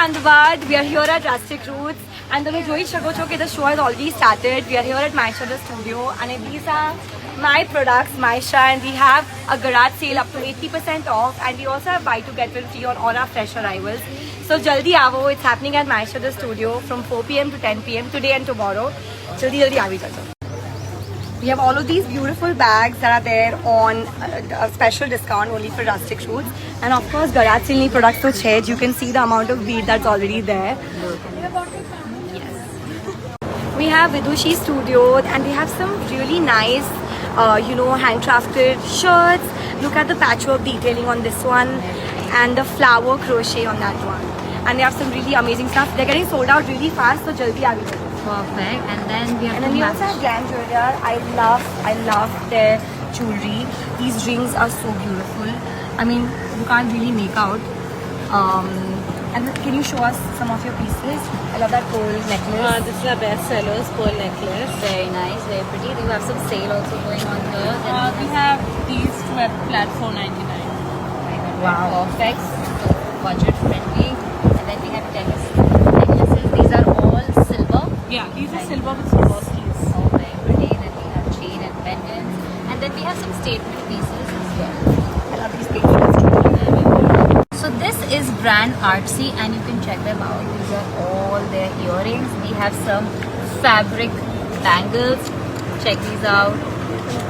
Ahmedabad. We are here at Rustic Roots, and the Joey Chakochoke, the show has already started. We are here at Maisha the studio, and these are my products, Maisha, and we have a garage sale up to 80% off, and we also have buy to get one free on all our fresh arrivals. So jaldi aavo, it's happening at Maisha the studio from 4 p.m. to 10 p.m. today and tomorrow. Jaldi aavi jajo. We have all of these beautiful bags that are there on a special discount only for Rustic Roots. And of course, garage sale products to change. You can see the amount of bead that's already there. Yes. We have Vidushi Studio, and they have some really nice, handcrafted shirts. Look at the patchwork detailing on this one and the flower crochet on that one. And they have some really amazing stuff. They're getting sold out really fast, so jaldi aavi jajo. Perfect. And then we have we also have Glam Jewelry. I love their jewelry. These rings are so beautiful. I mean, you can't really make out. And can you show us some of your pieces? I love that pearl necklace. This is our best sellers, pearl necklace. Very nice, very pretty. You have some sale also going on here. We have these two at flat $4.99. Wow. Perfect. So budget friendly. And then we have necklaces. These are all silver. Yeah, these are silver with silver keys. Oh, very pretty. Then we have chain and pendants. And then we have some statement pieces as well. I love these pieces. So this is brand Artsy, and you can check them out. These are all their earrings. We have some fabric bangles. Check these out.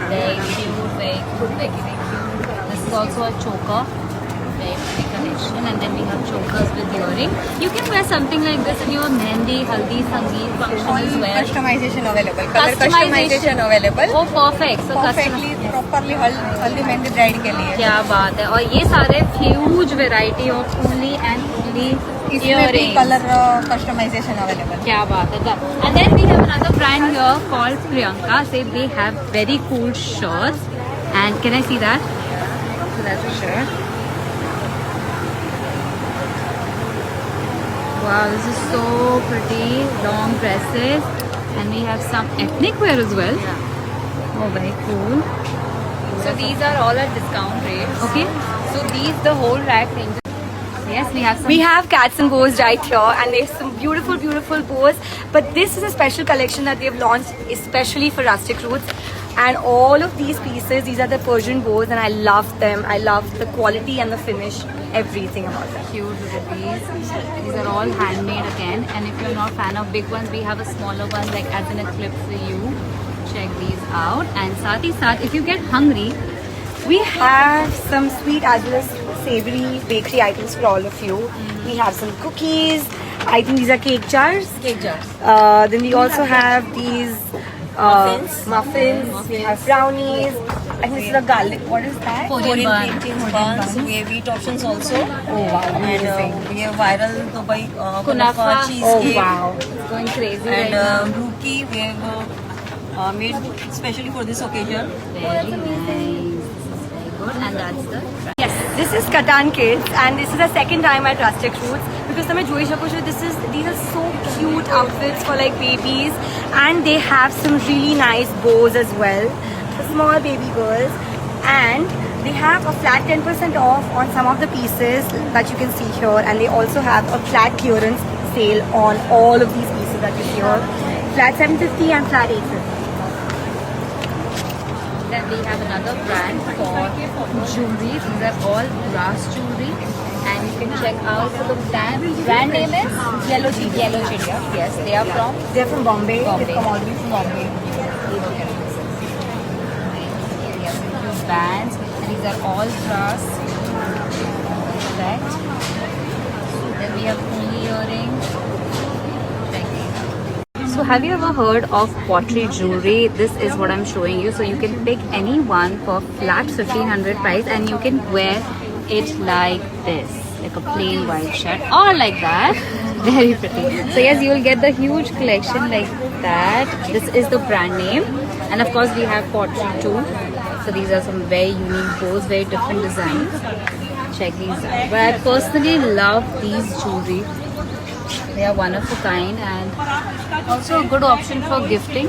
Very cute, very cute, very cute. This is also a choker. Very pretty collection. And then we have chokers with earring. You can wear something like this in your mehndi, haldi, sangeet function as well. Customization available. Color customization available. Oh, perfect. So Perfectly, properly haldi mehndi bride ke liye. क्या बात है. और ये सारे huge variety of only and only earrings. color customization available. क्या बात है. And then we have another brand here called Priyanka. They have very cool shirts. And can I see that? So that's a shirt. Wow, this is so pretty. Long dresses. And we have some ethnic wear as well. Oh, very cool. So these are all at discount rates. Okay. So these, the whole rack range. Yes, we have some. We have cats and bows right here, and there's some beautiful, beautiful bows. But this is a special collection that they've launched especially for Rustic Roots. And all of these pieces, these are the Persian bows, and I love them. I love the quality and the finish, everything about them. Cute with these. These are all handmade again. And if you're not a fan of big ones, we have a smaller one like as in a clip for you. Check these out. And sath, if you get hungry, We have some sweet as well as savory bakery items for all of you. We have some cookies. I think these are cake jars. cake jars. Then we also have these muffins. We have brownies. I think this is a garlic. What is that? Korean bun. buns. We have wheat options also. Oh wow, amazing. And we have viral Dubai Kunafa. Oh cheesecake. wow. It's going crazy And right now. brookie we have made especially for this occasion. Very nice. This is very good. And that's the Yes, this is Katan Kids, and this is the second time at Rustic Roots because તમે જોઈ શકો છો, these are so cute outfits for like babies, and they have some really nice bows as well for small baby girls, and they have a flat 10% off on some of the pieces that you can see here, and they also have a flat clearance sale on all of these pieces that you see here, flat 750 and flat 850. Then we have another brand for jewelry. These are all brass jewelry. And you can check out the brand name is Yellow Cheetah. Yellow Cheetah. Yes, they are from They're from Bombay. Bombay. They come all the way from Bombay. These bands. And these are all brass. Correct. Then we have only earrings. Check these out. So have you ever heard of pottery jewelry? This is what I'm showing you. So you can pick any one for flat 1500 price, and you can wear it like this, like a plain white shirt, or like that. Very pretty. So yes, you will get the huge collection like that. This is the brand name, and of course we have pottery too. So these are some very unique bows, very different designs. Check these out. But I personally love these jewelry. They are one of a kind and also a good option for gifting.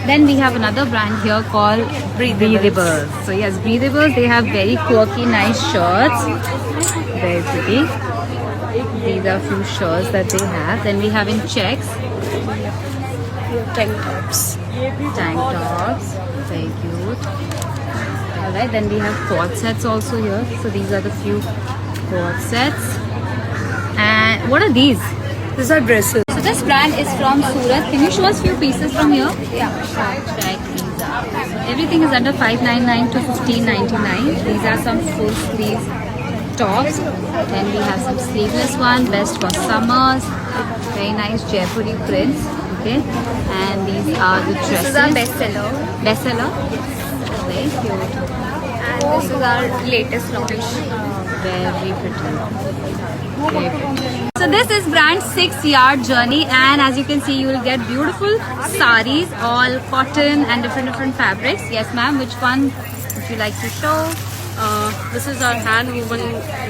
Then we have another brand here called Breathables. So yes, Breathables, they have very quirky, nice shirts. Very pretty. These are a few shirts that they have. Then we have in checks. Tank tops. Tank tops. Very cute. Alright, then we have quad sets also here. So these are the few quad sets. And what are these? These are dresses. So this brand is from Surat. Can you show us few pieces from here? Yeah. Check these out. So everything is under 599 to 1599. These are some full sleeve tops. Then we have some sleeveless one, best for summers. Very nice Jaipuri prints. Okay. And these are the dresses. This is our bestseller. Bestseller. Very cute. And this is our latest launch. Very pretty. Very pretty. So this is brand 6 Yard Journey, and as you can see, you will get beautiful saris, all cotton and different fabrics. Yes, ma'am. Which one would you like to show? This is our hand woven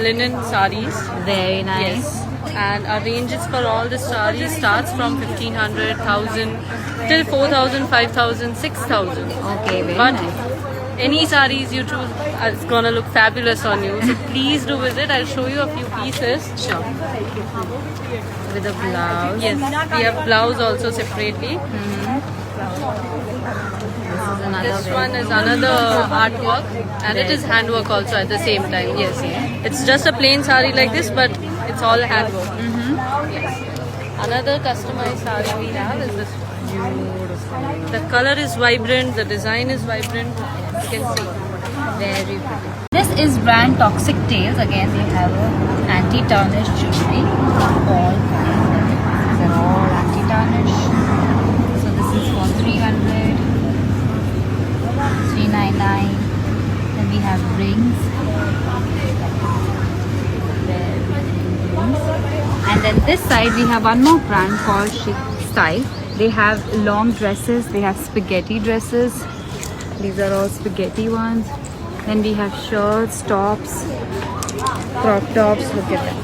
linen sarees. Very nice. Yes. And our ranges for all the sarees starts from 1500, 1000 till 4000, 5000, 6000. Okay, very But nice. any sarees you choose, it's gonna look fabulous on you. So please do visit. I'll show you a few pieces. Sure. With a blouse. Yes, we have blouse also separately. This is another This very one is another artwork, and it is handwork also at the same time. Yes, it's just a plain sari like this, but it's all handwork. Yes. Another customized sari we have is this one. The color is vibrant, the design is vibrant. You can see. very pretty. This is brand Toxic Tales. Again, they have a anti-tarnish jewelry. All kinds. These are all anti-tarnish. So this is for 300, 399. Then we have rings. Very pretty rings. And then this side we have one more brand called Chic Style. They have long dresses. They have spaghetti dresses. These are all spaghetti ones. Then we have shirts, tops, crop tops. Look at that.